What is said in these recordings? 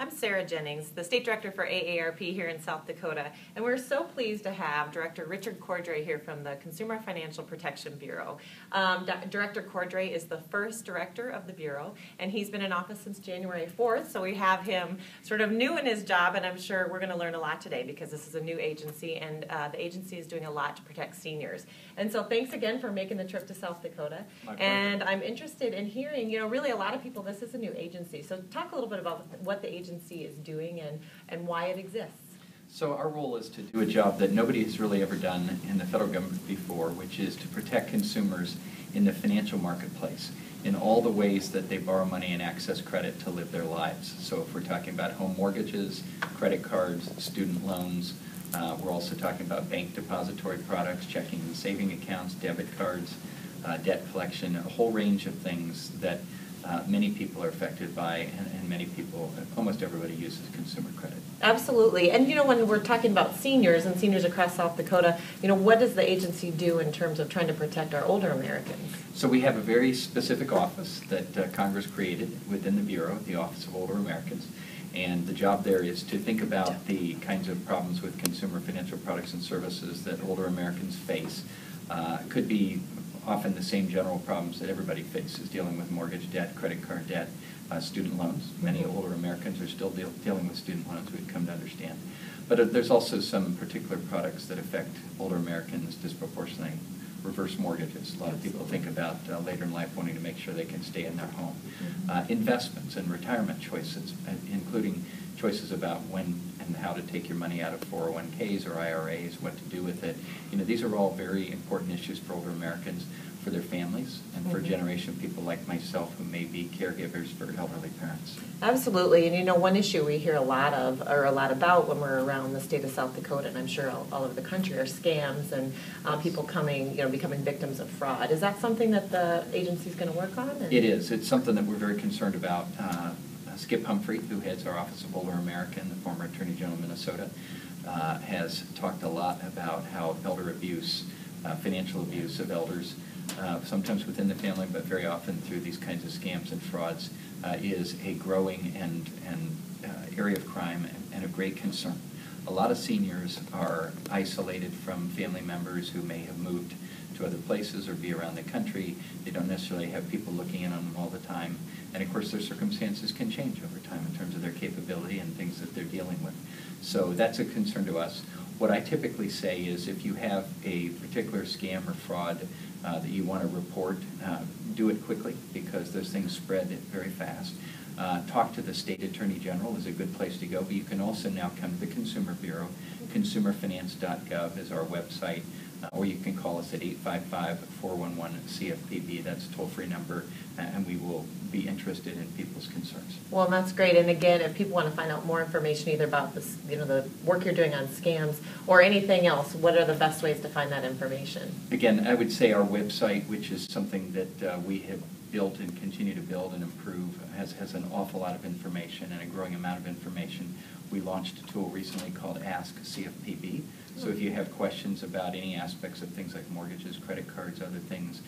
I'm Sarah Jennings, the State Director for AARP here in South Dakota, and we're so pleased to have Director Richard Cordray here from the Consumer Financial Protection Bureau. Director Cordray is the first director of the Bureau, and he's been in office since January 4th, so we have him sort of new in his job, and I'm sure we're going to learn a lot today because this is a new agency, and the agency is doing a lot to protect seniors. And so thanks again for making the trip to South Dakota. And I'm interested in hearing, really a lot of people, this is a new agency, so talk a little bit about what the agency is doing and why it exists. So our role is to do a job that nobody has really ever done in the federal government before, which is to protect consumers in the financial marketplace in all the ways that they borrow money and access credit to live their lives. So if we're talking about home mortgages, credit cards, student loans, we're also talking about bank depository products, checking and saving accounts, debit cards, debt collection, a whole range of things that many people are affected by, and many people, almost everybody uses consumer credit. Absolutely. And when we're talking about seniors and seniors across South Dakota, what does the agency do in terms of trying to protect our older Americans? So we have a very specific office that Congress created within the Bureau, the Office of Older Americans. And the job there is to think about the kinds of problems with consumer financial products and services that older Americans face. Could be often the same general problems that everybody faces, dealing with mortgage debt, credit card debt, student loans. Many older Americans are still dealing with student loans, we've come to understand. But there's also some particular products that affect older Americans disproportionately. Reverse mortgages. A lot of people think about later in life wanting to make sure they can stay in their home. Investments and retirement choices, including choices about when and how to take your money out of 401ks or IRAs, what to do with it. These are all very important issues for older Americans, for their families, and for a generation of people like myself who may be caregivers for elderly parents. Absolutely. And one issue we hear a lot about when we're around the state of South Dakota, and I'm sure all over the country, are scams and people becoming victims of fraud. Is that something that the agency is going to work on? It is. It's something that we're very concerned about. Skip Humphrey, who heads our Office of Older American, the former Attorney General of Minnesota, has talked a lot about how elder abuse, financial abuse of elders, sometimes within the family, but very often through these kinds of scams and frauds, is a growing and area of crime and of great concern. A lot of seniors are isolated from family members who may have moved to other places or be around the country. They don't necessarily have people looking in on them all the time. And of course their circumstances can change over time in terms of their capability and things that they're dealing with. So that's a concern to us. What I typically say is if you have a particular scam or fraud that you want to report, do it quickly because those things spread very fast. Talk to the State Attorney General is a good place to go, but you can also now come to the Consumer Bureau. Consumerfinance.gov is our website, or you can call us at 855-411-CFPB. That's a toll-free number, and we will be interested in people's concerns. Well, that's great. And again, if people want to find out more information either about this, the work you're doing on scams or anything else, what are the best ways to find that information? Again, I would say our website, which is something that we have built and continue to build and improve, has an awful lot of information and a growing amount of information. We launched a tool recently called Ask CFPB. So if you have questions about any aspects of things like mortgages, credit cards, other things,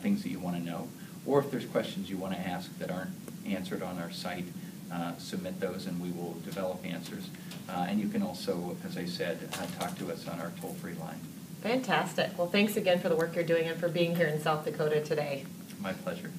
things that you want to know, or if there's questions you want to ask that aren't answered on our site, submit those and we will develop answers. And you can also, as I said, talk to us on our toll-free line. Fantastic. Well, thanks again for the work you're doing and for being here in South Dakota today. My pleasure.